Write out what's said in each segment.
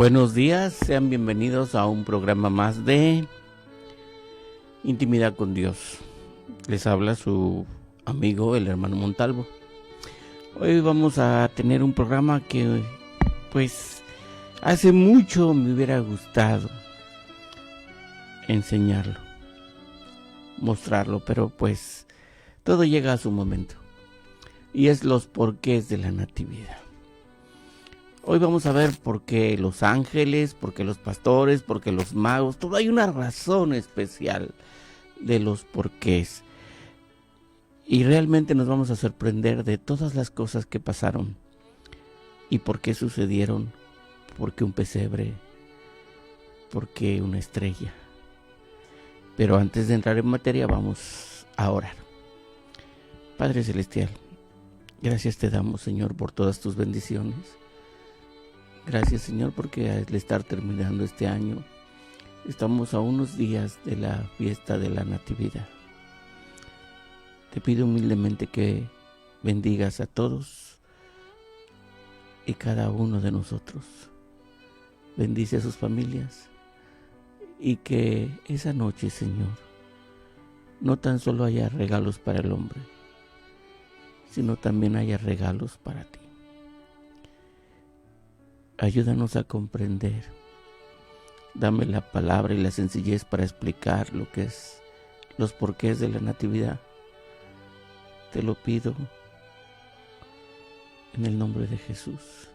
Buenos días, sean bienvenidos a un programa más de Intimidad con Dios. Les habla su amigo, el hermano Montalvo. Hoy vamos a tener un programa que, pues, hace mucho me hubiera gustado enseñarlo, mostrarlo, pero pues todo llega a su momento. Y es los porqués de la Natividad. Hoy vamos a ver por qué los ángeles, por qué los pastores, por qué los magos. Todo hay una razón especial de los porqués. Y realmente nos vamos a sorprender de todas las cosas que pasaron. Y por qué sucedieron. Por qué un pesebre. Por qué una estrella. Pero antes de entrar en materia vamos a orar. Padre Celestial, gracias te damos, Señor, por todas tus bendiciones. Gracias, Señor, porque al estar terminando este año, estamos a unos días de la fiesta de la Natividad. Te pido humildemente que bendigas a todos y cada uno de nosotros. Bendice a sus familias y que esa noche, Señor, no tan solo haya regalos para el hombre, sino también haya regalos para ti. Ayúdanos a comprender. Dame la palabra y la sencillez para explicar lo que es los porqués de la Natividad. Te lo pido en el nombre de Jesús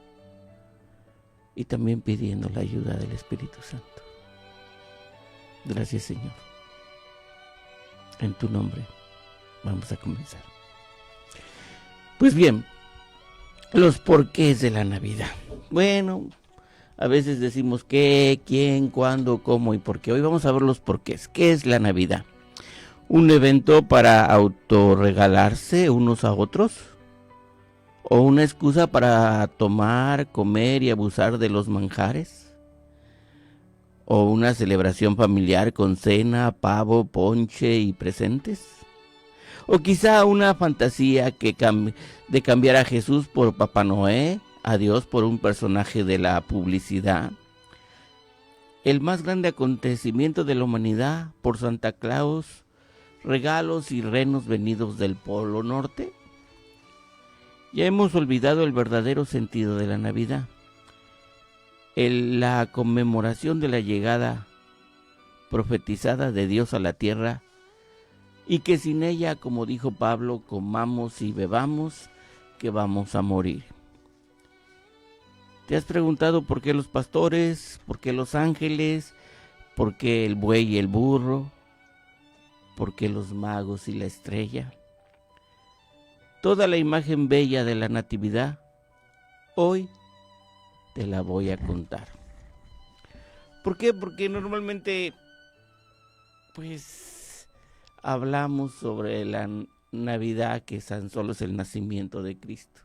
y también pidiendo la ayuda del Espíritu Santo. Gracias, Señor. En tu nombre vamos a comenzar. Pues bien, los porqués de la Navidad. Bueno, a veces decimos qué, quién, cuándo, cómo y por qué. Hoy vamos a ver los porqués. ¿Qué es la Navidad? ¿Un evento para autorregalarse unos a otros? ¿O una excusa para tomar, comer y abusar de los manjares? ¿O una celebración familiar con cena, pavo, ponche y presentes? ¿O quizá una fantasía de cambiar a Jesús por Papá Noé, a Dios por un personaje de la publicidad? El más grande acontecimiento de la humanidad por Santa Claus, regalos y renos venidos del Polo Norte. Ya hemos olvidado el verdadero sentido de la Navidad, la conmemoración de la llegada profetizada de Dios a la tierra, y que sin ella, como dijo Pablo, comamos y bebamos, que vamos a morir. ¿Te has preguntado por qué los pastores, por qué los ángeles, por qué el buey y el burro, por qué los magos y la estrella? Toda la imagen bella de la Natividad, hoy te la voy a contar. ¿Por qué? Porque normalmente, pues, hablamos sobre la Navidad, que tan solo es el nacimiento de Cristo.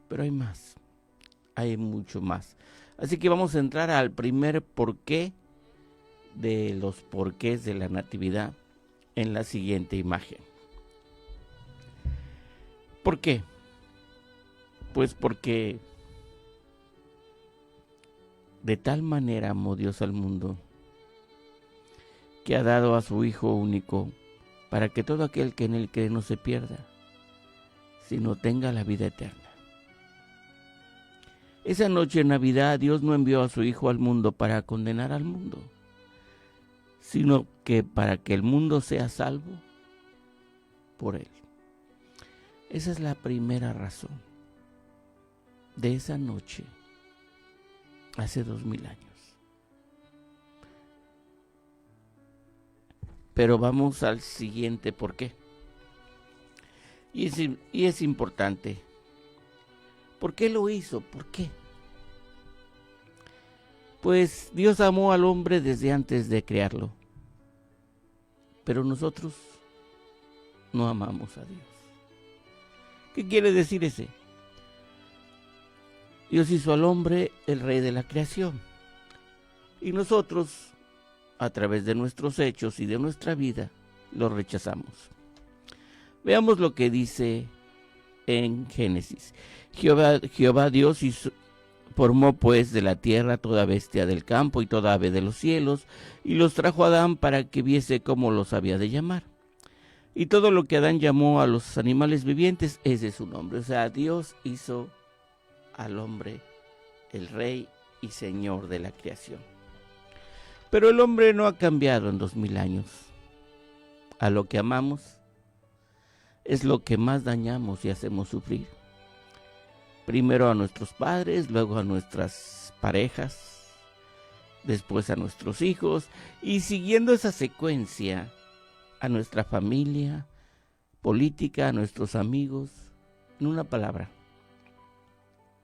Pero hay más, hay mucho más. Así que vamos a entrar al primer porqué de los porqués de la Natividad en la siguiente imagen. ¿Por qué? Pues porque de tal manera amó Dios al mundo, que ha dado a su Hijo único, para que todo aquel que en él cree no se pierda, sino tenga la vida eterna. Esa noche de Navidad Dios no envió a su Hijo al mundo para condenar al mundo, sino que para que el mundo sea salvo por él. Esa es la primera razón de esa noche, hace 2000 años. Pero vamos al siguiente por qué. Y es importante. ¿Por qué lo hizo? ¿Por qué? Pues Dios amó al hombre desde antes de crearlo. Pero nosotros no amamos a Dios. ¿Qué quiere decir ese? Dios hizo al hombre el rey de la creación. Y nosotros, a través de nuestros hechos y de nuestra vida, lo rechazamos. Veamos lo que dice en Génesis. Jehová Dios hizo, Formó pues de la tierra toda bestia del campo y toda ave de los cielos, y los trajo a Adán para que viese cómo los había de llamar. Y todo lo que Adán llamó a los animales vivientes, ese es su nombre. O sea, Dios hizo al hombre el rey y señor de la creación. Pero el hombre no ha cambiado en 2000 años. A lo que amamos es lo que más dañamos y hacemos sufrir. Primero a nuestros padres, luego a nuestras parejas, después a nuestros hijos, y siguiendo esa secuencia, a nuestra familia, política, a nuestros amigos, en una palabra,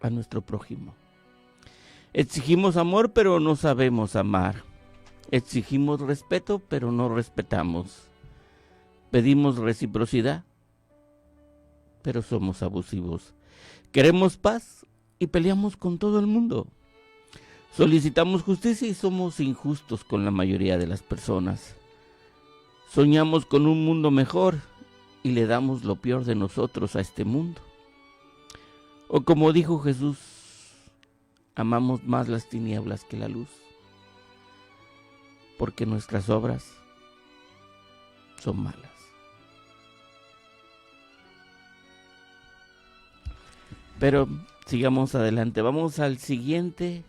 a nuestro prójimo. Exigimos amor, pero no sabemos amar. Exigimos respeto, pero no respetamos. Pedimos reciprocidad, pero somos abusivos. Queremos paz y peleamos con todo el mundo. Solicitamos justicia y somos injustos con la mayoría de las personas. Soñamos con un mundo mejor y le damos lo peor de nosotros a este mundo. O como dijo Jesús, amamos más las tinieblas que la luz, porque nuestras obras son malas. Pero sigamos adelante, vamos al siguiente.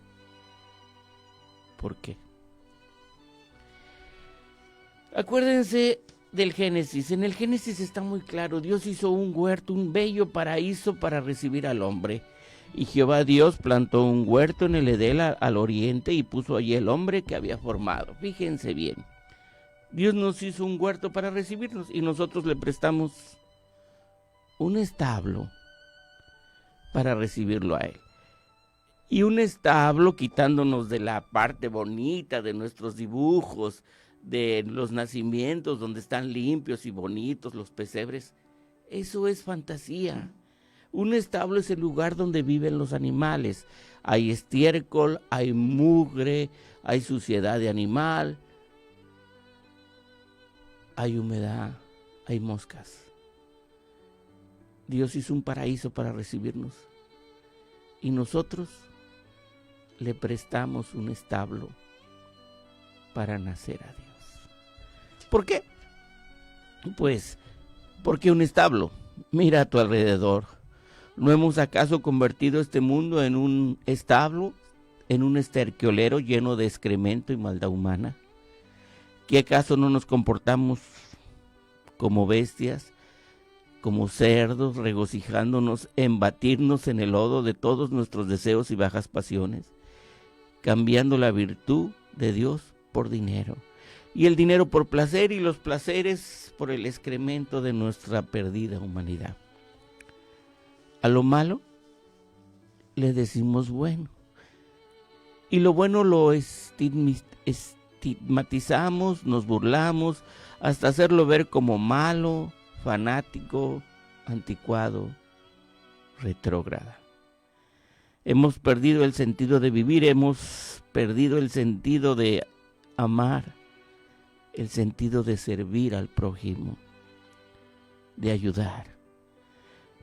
¿Por qué? Acuérdense del Génesis. En el Génesis está muy claro, Dios hizo un huerto, un bello paraíso para recibir al hombre. Y Jehová Dios plantó un huerto en el Edén al oriente y puso allí el hombre que había formado. Fíjense bien, Dios nos hizo un huerto para recibirnos y nosotros le prestamos un establo para recibirlo a él. Y un establo quitándonos de la parte bonita de nuestros dibujos, de los nacimientos donde están limpios y bonitos los pesebres. Eso es fantasía. Un establo es el lugar donde viven los animales. Hay estiércol, hay mugre, hay suciedad de animal, hay humedad, hay moscas. Dios hizo un paraíso para recibirnos y nosotros le prestamos un establo para nacer a Dios. ¿Por qué? Pues porque un establo, mira a tu alrededor. ¿No hemos acaso convertido este mundo en un establo, en un esterquiolero lleno de excremento y maldad humana? ¿Qué acaso no nos comportamos como bestias, como cerdos, regocijándonos en batirnos en el lodo de todos nuestros deseos y bajas pasiones, cambiando la virtud de Dios por dinero, y el dinero por placer y los placeres por el excremento de nuestra perdida humanidad? A lo malo le decimos bueno, y lo bueno lo estigmatizamos, nos burlamos, hasta hacerlo ver como malo, fanático, anticuado, retrógrada. Hemos perdido el sentido de vivir, hemos perdido el sentido de amar, el sentido de servir al prójimo, de ayudar,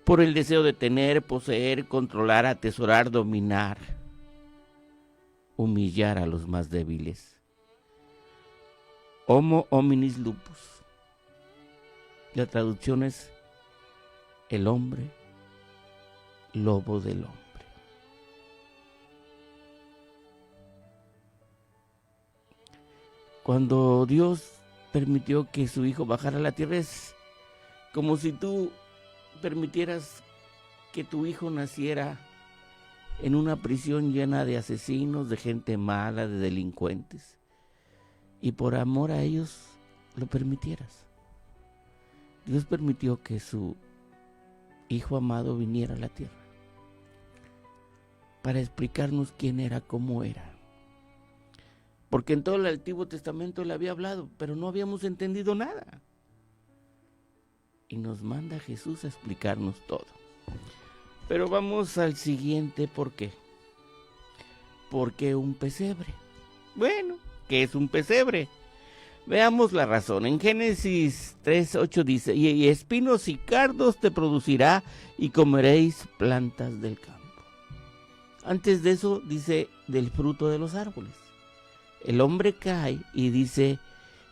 por el deseo de tener, poseer, controlar, atesorar, dominar, humillar a los más débiles. Homo hominis lupus. La traducción es el hombre, lobo del hombre. Cuando Dios permitió que su hijo bajara a la tierra, es como si tú permitieras que tu hijo naciera en una prisión llena de asesinos, de gente mala, de delincuentes, y por amor a ellos lo permitieras. Dios permitió que su Hijo amado viniera a la tierra para explicarnos quién era, cómo era. Porque en todo el Antiguo Testamento le había hablado, pero no habíamos entendido nada. Y nos manda Jesús a explicarnos todo. Pero vamos al siguiente, ¿por qué? ¿Por qué un pesebre? Bueno, ¿qué es un pesebre? Veamos la razón. En Génesis 3:8 dice, y espinos y cardos te producirá y comeréis plantas del campo. Antes de eso dice del fruto de los árboles. El hombre cae y dice,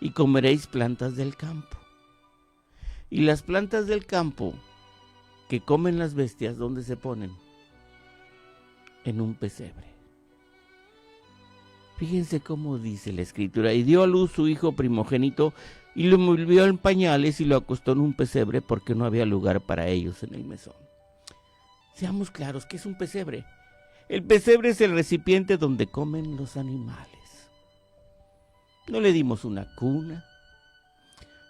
y comeréis plantas del campo. Y las plantas del campo que comen las bestias, ¿dónde se ponen? En un pesebre. Fíjense cómo dice la Escritura, y dio a luz su hijo primogénito, y lo envolvió en pañales y lo acostó en un pesebre porque no había lugar para ellos en el mesón. Seamos claros, ¿qué es un pesebre? El pesebre es el recipiente donde comen los animales. No le dimos una cuna,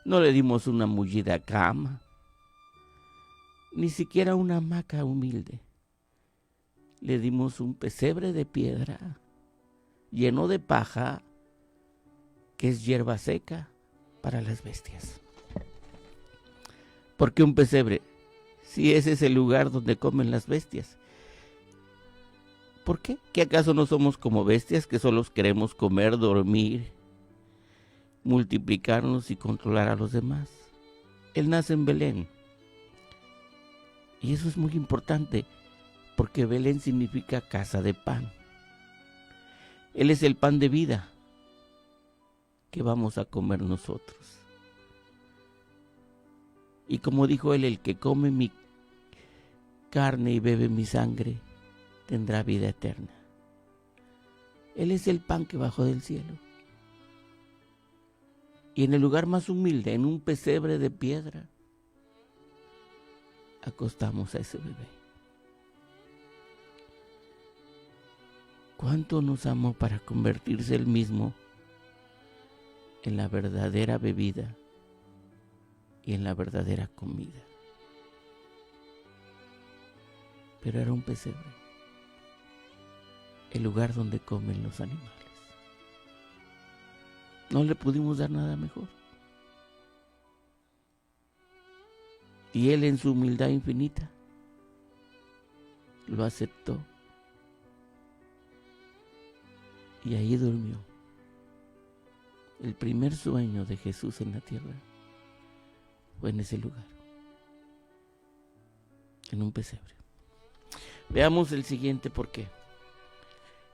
no le dimos una mullida cama, ni siquiera una hamaca humilde. Le dimos un pesebre de piedra lleno de paja, que es hierba seca para las bestias. ¿Por qué un pesebre? Si ese es el lugar donde comen las bestias. ¿Por qué? ¿Que acaso no somos como bestias que solo queremos comer, dormir, multiplicarnos y controlar a los demás? Él nace en Belén. Y eso es muy importante, porque Belén significa casa de pan. Él es el pan de vida que vamos a comer nosotros. Y como dijo él, el que come mi carne y bebe mi sangre, tendrá vida eterna. Él es el pan que bajó del cielo. Y en el lugar más humilde, en un pesebre de piedra, acostamos a ese bebé. ¿Cuánto nos amó para convertirse él mismo en la verdadera bebida y en la verdadera comida? Pero era un pesebre, el lugar donde comen los animales. No le pudimos dar nada mejor. Y él en su humildad infinita lo aceptó. Y ahí durmió. El primer sueño de Jesús en la tierra fue en ese lugar, en un pesebre. Veamos el siguiente por qué.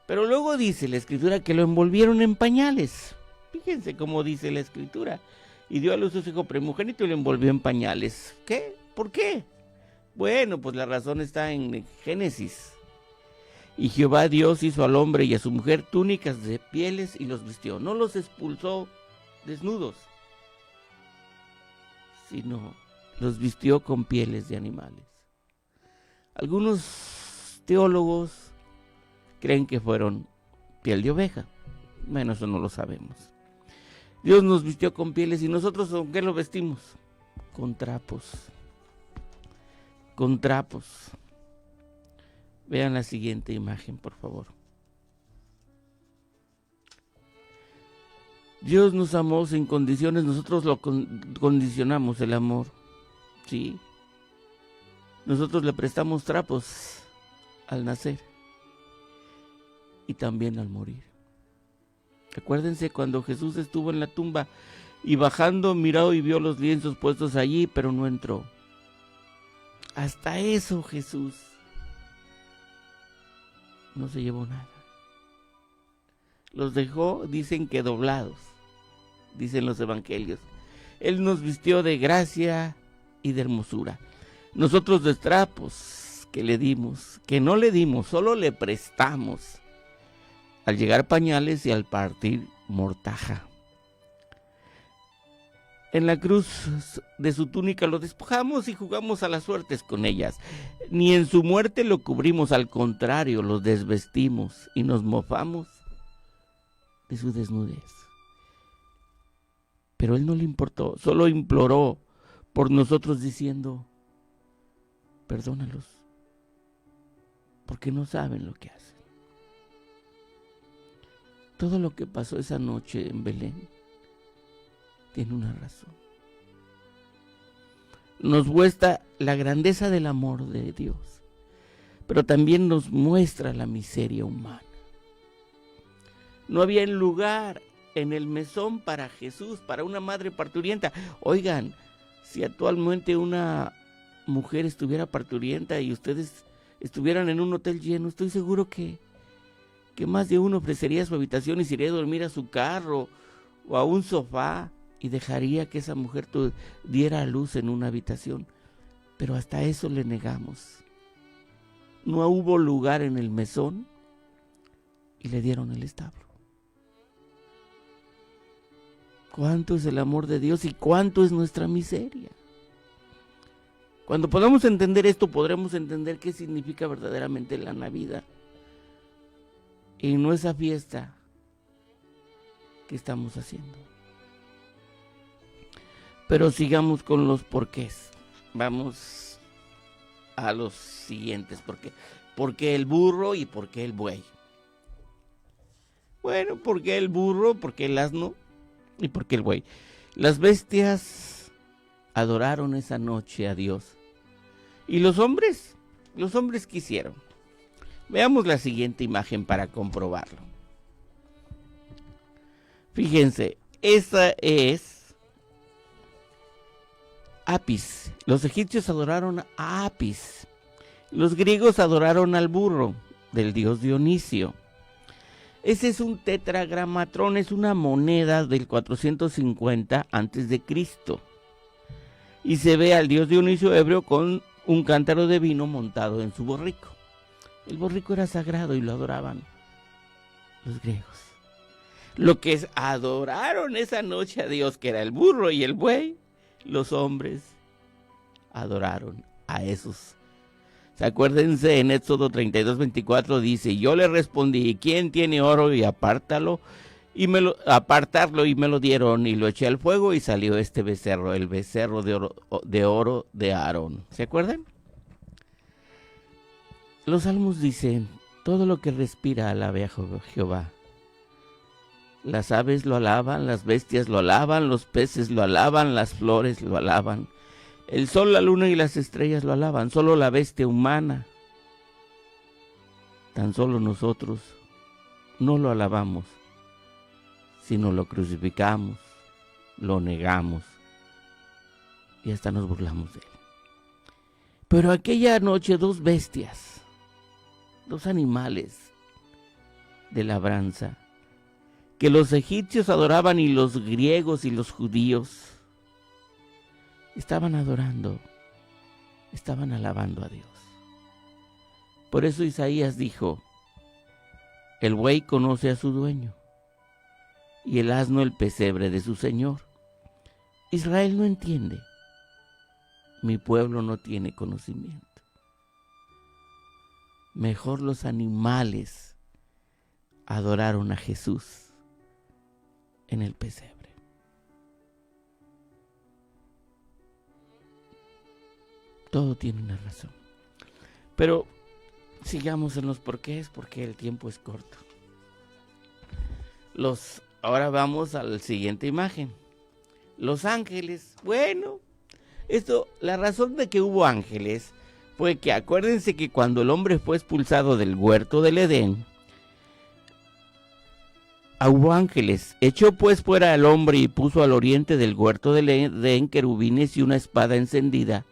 Pero luego dice la Escritura que lo envolvieron en pañales. Fíjense cómo dice la Escritura. Y dio a luz a su hijo primogénito y lo envolvió en pañales. ¿Qué? ¿Por qué? Bueno, pues la razón está en Génesis. Y Jehová Dios hizo al hombre y a su mujer túnicas de pieles y los vistió. No los expulsó desnudos, sino los vistió con pieles de animales. Algunos teólogos creen que fueron piel de oveja. Bueno, eso no lo sabemos. Dios nos vistió con pieles y nosotros ¿con qué lo vestimos? Con trapos. Con trapos. Vean la siguiente imagen, por favor. Dios nos amó sin condiciones, nosotros lo condicionamos el amor. ¿Sí? Nosotros le prestamos trapos al nacer y también al morir. Acuérdense cuando Jesús estuvo en la tumba y bajando miró y vio los lienzos puestos allí, pero no entró. Hasta eso Jesús no se llevó nada. Los dejó, dicen que doblados, dicen los evangelios. Él nos vistió de gracia y de hermosura. Nosotros de trapos que le dimos, que no le dimos, solo le prestamos. Al llegar pañales y al partir mortaja. En la cruz de su túnica lo despojamos y jugamos a las suertes con ellas. Ni en su muerte lo cubrimos, al contrario, lo desvestimos y nos mofamos de su desnudez. Pero él no le importó, solo imploró por nosotros diciendo, perdónalos, porque no saben lo que hacen. Todo lo que pasó esa noche en Belén tiene una razón. Nos muestra la grandeza del amor de Dios, pero también nos muestra la miseria humana. No había lugar en el mesón para Jesús, para una madre parturienta. Oigan, si actualmente una mujer estuviera parturienta y ustedes estuvieran en un hotel lleno, estoy seguro que más de uno ofrecería su habitación y se iría a dormir a su carro o a un sofá y dejaría que esa mujer diera a luz en una habitación. Pero hasta eso le negamos. No hubo lugar en el mesón y le dieron el establo. ¿Cuánto es el amor de Dios y cuánto es nuestra miseria? Cuando podamos entender esto, podremos entender qué significa verdaderamente la Navidad. Y no esa fiesta que estamos haciendo. Pero sigamos con los porqués. Vamos a los siguientes porqués. ¿Por qué el burro y por qué el buey? Bueno, ¿por qué el burro? ¿Por qué el asno? ¿Y por qué el buey? Las bestias adoraron esa noche a Dios. ¿Y los hombres? ¿Los hombres qué hicieron? Veamos la siguiente imagen para comprobarlo. Fíjense, esa es Apis. Los egipcios adoraron a Apis. Los griegos adoraron al burro del dios Dionisio. Ese es un tetragramatrón, es una moneda del 450 a.C. Y se ve al dios Dionisio ebrio con un cántaro de vino montado en su borrico. El borrico era sagrado y lo adoraban los griegos. Lo que adoraron esa noche a Dios, que era el burro y el buey, los hombres adoraron a esos. Acuérdense, en Éxodo 32:24 dice: yo le respondí, ¿quién tiene oro? Y apartarlo y me lo dieron, y lo eché al fuego y salió este becerro, el becerro de oro de Aarón. ¿Se acuerdan? Los salmos dicen: todo lo que respira alabe a Jehová. Las aves lo alaban, las bestias lo alaban, los peces lo alaban, las flores lo alaban. El sol, la luna y las estrellas lo alaban. Solo la bestia humana, tan solo nosotros, no lo alabamos, sino lo crucificamos, lo negamos y hasta nos burlamos de él. Pero aquella noche dos bestias, dos animales de labranza, que los egipcios adoraban y los griegos y los judíos estaban adorando, estaban alabando a Dios. Por eso Isaías dijo: el buey conoce a su dueño y el asno el pesebre de su señor. Israel no entiende, mi pueblo no tiene conocimiento. Mejor los animales adoraron a Jesús en el pesebre. Todo tiene una razón. Pero sigamos en los porqués, porque el tiempo es corto. Ahora vamos a la siguiente imagen. Los ángeles. Bueno, la razón de que hubo ángeles fue que acuérdense que cuando el hombre fue expulsado del huerto del Edén, hubo ángeles. Echó pues fuera al hombre y puso al oriente del huerto del Edén querubines y una espada encendida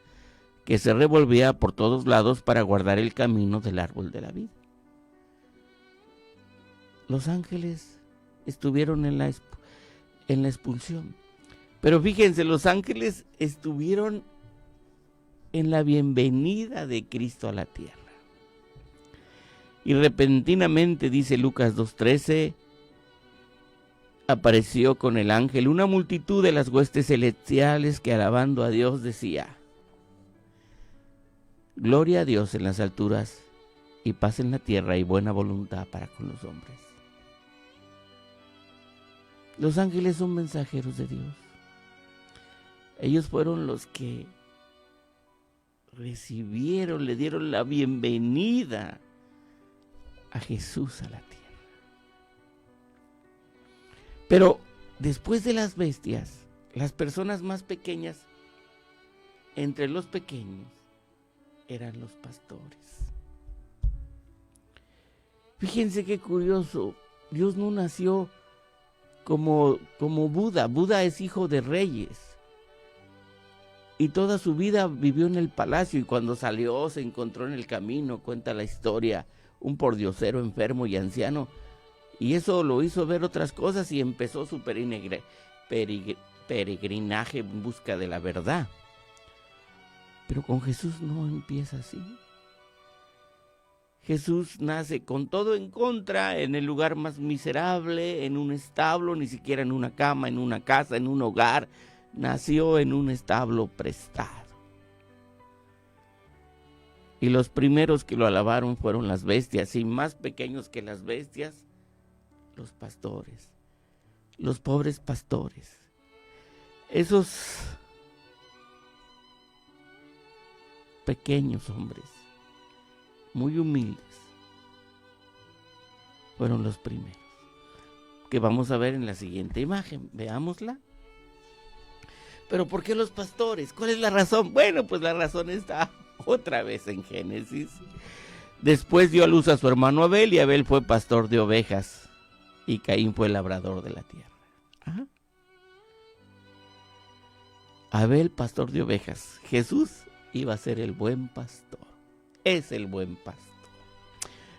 que se revolvía por todos lados para guardar el camino del árbol de la vida. Los ángeles estuvieron en la expulsión. Pero fíjense, los ángeles estuvieron en la bienvenida de Cristo a la tierra. Y repentinamente, dice Lucas 2:13, apareció con el ángel una multitud de las huestes celestiales que, alabando a Dios, decía: gloria a Dios en las alturas y paz en la tierra y buena voluntad para con los hombres. Los ángeles son mensajeros de Dios. Ellos fueron los que recibieron, le dieron la bienvenida a Jesús a la tierra. Pero después de las bestias, las personas más pequeñas, entre los pequeños, eran los pastores. Fíjense qué curioso, Dios no nació como Buda. Buda es hijo de reyes. y toda su vida vivió en el palacio, y cuando salió se encontró en el camino, cuenta la historia, un pordiosero enfermo y anciano, y eso lo hizo ver otras cosas y empezó su peregrinaje en busca de la verdad. Pero con Jesús no empieza así. Jesús nace con todo en contra, en el lugar más miserable, en un establo, ni siquiera en una cama, en una casa, en un hogar. Nació en un establo prestado. Y los primeros que lo alabaron fueron las bestias, y más pequeños que las bestias, los pastores, los pobres pastores. Esos pequeños hombres, muy humildes, fueron los primeros, que vamos a ver en la siguiente imagen. Veámosla. ¿Pero por qué los pastores? ¿Cuál es la razón? Bueno, pues la razón está otra vez en Génesis. Después dio a luz a su hermano Abel, y Abel fue pastor de ovejas, y Caín fue labrador de la tierra. Ajá. Abel, pastor de ovejas. Jesús iba a ser el buen pastor. Es el buen pastor.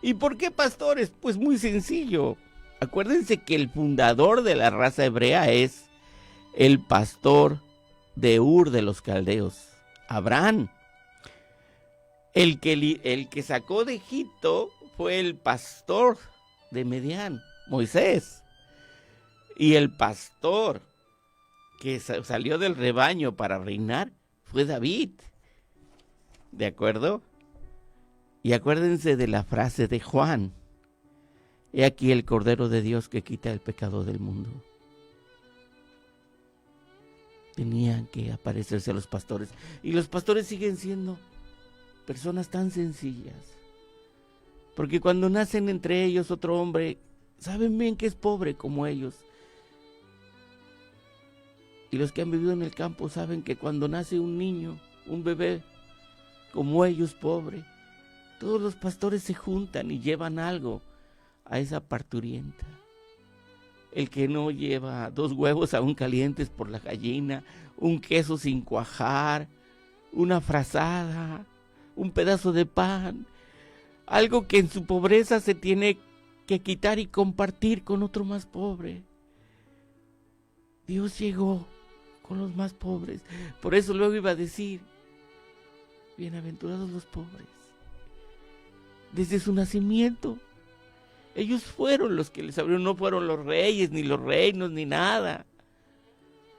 ¿Y por qué pastores? Pues muy sencillo. Acuérdense que el fundador de la raza hebrea es el pastor de Ur de los Caldeos, Abraham. El que sacó de Egipto fue el pastor de Medián, Moisés. Y el pastor que salió del rebaño para reinar fue David. ¿De acuerdo? Y acuérdense de la frase de Juan: he aquí el Cordero de Dios que quita el pecado del mundo. Tenían que aparecerse a los pastores. Y los pastores siguen siendo personas tan sencillas. Porque cuando nacen entre ellos otro hombre, saben bien que es pobre como ellos. Y los que han vivido en el campo saben que cuando nace un niño, un bebé, como ellos, pobre, todos los pastores se juntan y llevan algo a esa parturienta. El que no lleva 2 huevos aún calientes por la gallina, un queso sin cuajar, una frazada, un pedazo de pan, algo que en su pobreza se tiene que quitar y compartir con otro más pobre. Dios llegó con los más pobres. Por eso luego iba a decir: bienaventurados los pobres. Desde su nacimiento, ellos fueron los que les abrieron, no fueron los reyes, ni los reinos, ni nada.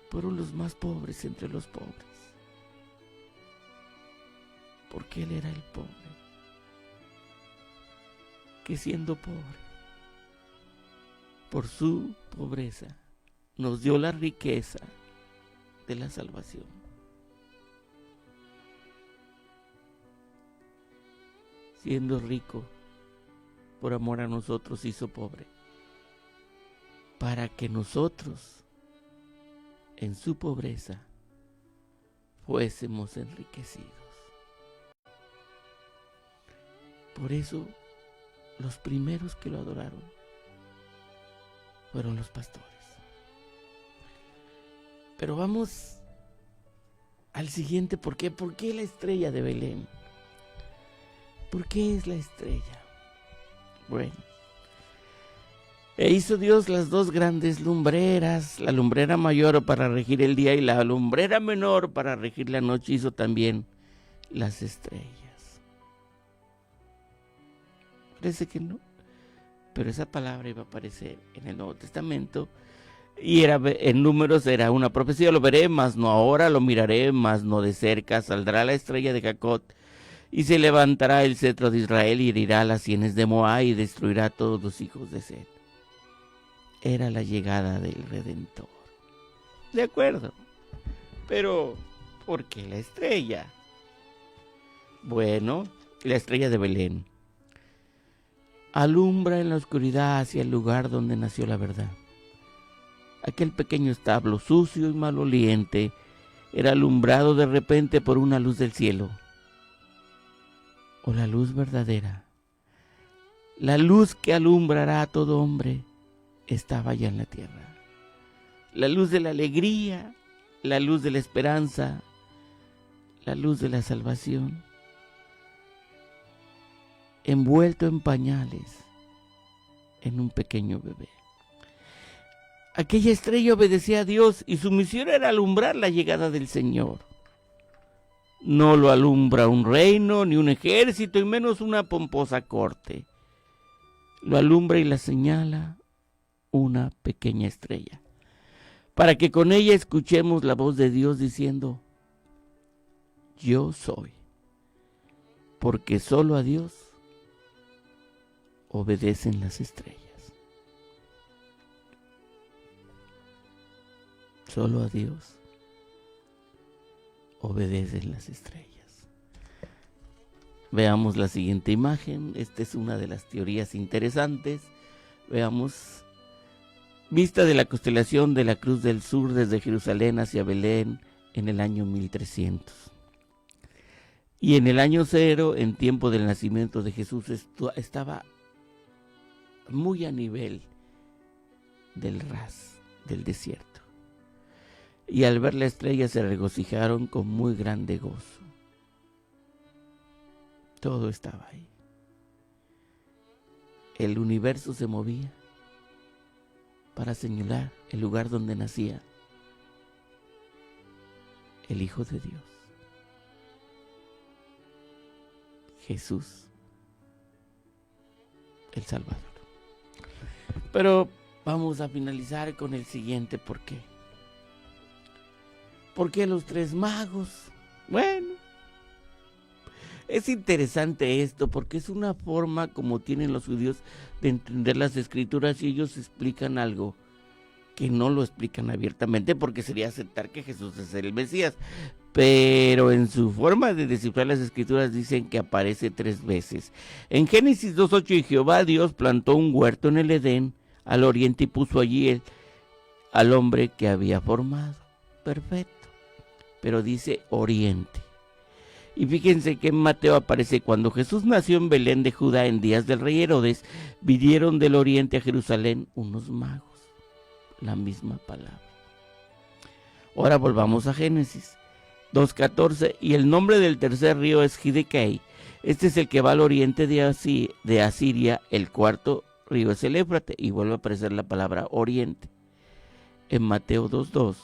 Fueron los más pobres entre los pobres. Porque Él era el pobre, que siendo pobre, por su pobreza, nos dio la riqueza de la salvación. Siendo rico, por amor a nosotros hizo pobre, para que nosotros, en su pobreza, fuésemos enriquecidos. Por eso, los primeros que lo adoraron fueron los pastores. Pero vamos al siguiente ¿por qué? ¿Por qué la estrella de Belén? ¿Por qué es la estrella? Bueno, hizo Dios las 2 grandes lumbreras, la lumbrera mayor para regir el día y la lumbrera menor para regir la noche. Hizo también las estrellas. Parece que no, pero esa palabra iba a aparecer en el Nuevo Testamento, y en Números era una profecía: lo veré, mas no ahora, lo miraré, mas no de cerca. Saldrá la estrella de Jacob, y se levantará el cetro de Israel, y herirá las sienes de Moab, y destruirá a todos los hijos de Set. Era la llegada del Redentor. De acuerdo, pero ¿por qué la estrella? Bueno, la estrella de Belén alumbra en la oscuridad hacia el lugar donde nació la verdad. Aquel pequeño establo sucio y maloliente era alumbrado de repente por una luz del cielo, o la luz verdadera, la luz que alumbrará a todo hombre, estaba ya en la tierra. La luz de la alegría, la luz de la esperanza, la luz de la salvación, envuelto en pañales, en un pequeño bebé. Aquella estrella obedecía a Dios y su misión era alumbrar la llegada del Señor. No lo alumbra un reino, ni un ejército, y menos una pomposa corte. Lo alumbra y la señala una pequeña estrella, para que con ella escuchemos la voz de Dios diciendo: yo soy, porque solo a Dios obedecen las estrellas. Solo a Dios obedecen las estrellas. Veamos la siguiente imagen. Esta es una de las teorías interesantes. Veamos: vista de la constelación de la Cruz del Sur desde Jerusalén hacia Belén en el año 1300. Y en el año 0, en tiempo del nacimiento de Jesús, estaba muy a nivel del ras, del desierto. Y al ver la estrella se regocijaron con muy grande gozo. Todo estaba ahí. El universo se movía para señalar el lugar donde nacía el Hijo de Dios, Jesús, el Salvador. Pero vamos a finalizar con el siguiente por qué. ¿Por qué los 3 magos? Bueno, es interesante esto porque es una forma como tienen los judíos de entender las escrituras, y ellos explican algo que no lo explican abiertamente porque sería aceptar que Jesús es el Mesías. Pero en su forma de descifrar las escrituras dicen que aparece 3 veces. En Génesis 2:8, y Jehová Dios plantó un huerto en el Edén al oriente y puso allí al hombre que había formado. Perfecto. Pero dice oriente. Y fíjense que en Mateo aparece: cuando Jesús nació en Belén de Judá en días del rey Herodes, vinieron del oriente a Jerusalén unos magos. La misma palabra. Ahora volvamos a Génesis 2:14. Y el nombre del tercer río es Hiddekel. Este es el que va al oriente de Asiria. El cuarto río es el Éufrates. Y vuelve a aparecer la palabra oriente en Mateo 2:2.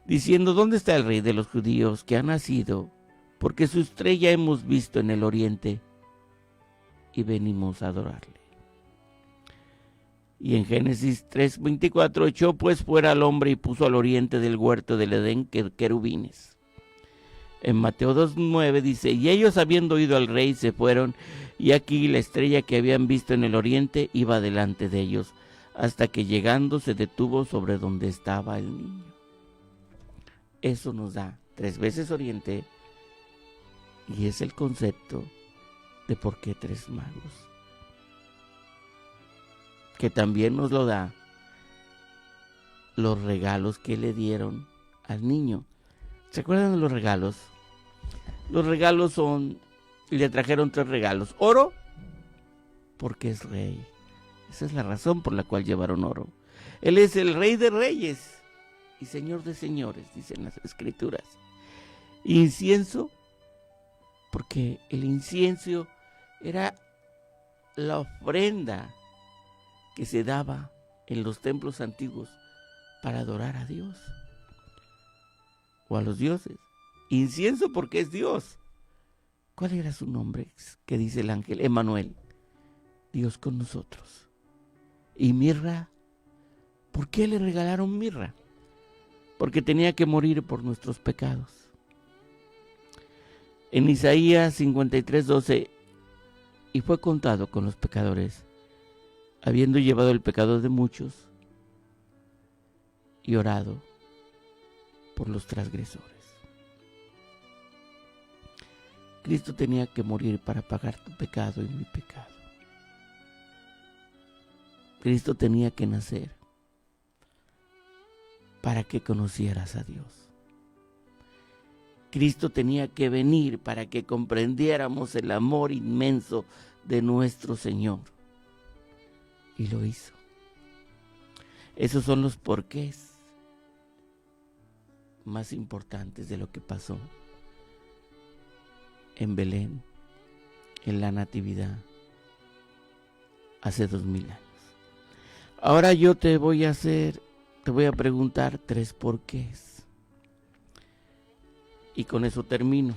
Diciendo: ¿dónde está el rey de los judíos que ha nacido? Porque su estrella hemos visto en el oriente y venimos a adorarle. Y en Génesis 3:24, echó pues fuera al hombre y puso al oriente del huerto del Edén querubines. En Mateo 2:9 dice: y ellos, habiendo oído al rey, se fueron, y aquí la estrella que habían visto en el oriente iba delante de ellos, hasta que llegando se detuvo sobre donde estaba el niño. Eso nos da 3 veces oriente, y es el concepto de por qué 3 magos. Que también nos lo da los regalos que le dieron al niño. ¿Se acuerdan de los regalos? Los regalos le trajeron 3 regalos. Oro, porque es rey. Esa es la razón por la cual llevaron oro. Él es el Rey de Reyes y Señor de Señores, dicen las Escrituras. Incienso, porque el incienso era la ofrenda que se daba en los templos antiguos para adorar a Dios o a los dioses. Incienso porque es Dios. ¿Cuál era su nombre? Que dice el ángel: Emmanuel, Dios con nosotros. Y mirra, ¿por qué le regalaron mirra? Porque tenía que morir por nuestros pecados. En Isaías 53:12, y fue contado con los pecadores, habiendo llevado el pecado de muchos y orado por los transgresores. Cristo tenía que morir para pagar tu pecado y mi pecado. Cristo tenía que nacer para que conocieras a Dios. Cristo tenía que venir para que comprendiéramos el amor inmenso de nuestro Señor. Y lo hizo. Esos son los porqués más importantes de lo que pasó en Belén, en la Natividad, hace 2000 años. Ahora yo te voy a preguntar 3 porqués. Y con eso termino,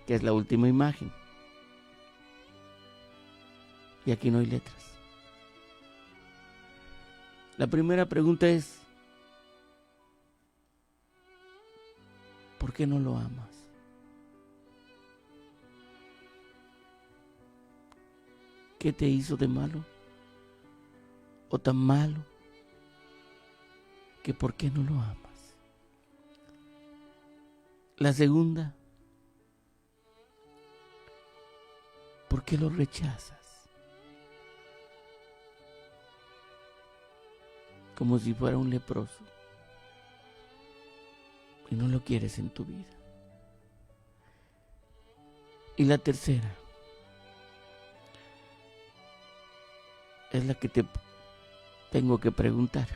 que es la última imagen. Y aquí no hay letras. La primera pregunta es, ¿por qué no lo amas? ¿Qué te hizo de malo? ¿O tan malo que por qué no lo amas? La segunda, ¿por qué lo rechazas? Como si fuera un leproso y no lo quieres en tu vida. Y la tercera es la que te tengo que preguntar.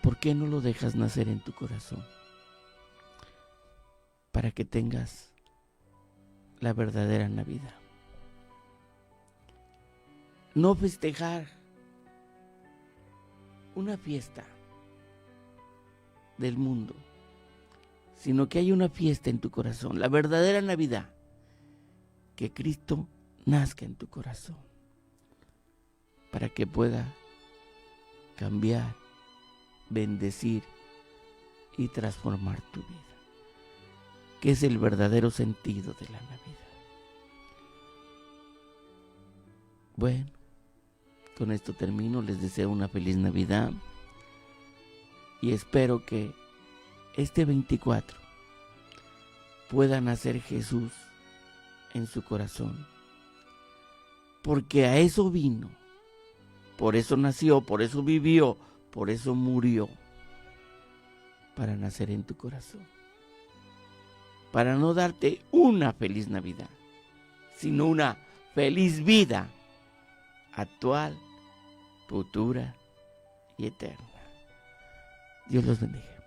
¿Por qué no lo dejas nacer en tu corazón? Para que tengas la verdadera Navidad. No festejar una fiesta del mundo, sino que hay una fiesta en tu corazón, la verdadera Navidad, que Cristo nazca en tu corazón, para que pueda cambiar, bendecir y transformar tu vida, que es el verdadero sentido de la Navidad. Bueno, con esto termino, les deseo una feliz Navidad y espero que este 24 pueda nacer Jesús en su corazón, porque a eso vino, por eso nació, por eso vivió, por eso murió, para nacer en tu corazón, para no darte una feliz Navidad, sino una feliz vida actual, futura y eterna. Dios los bendiga.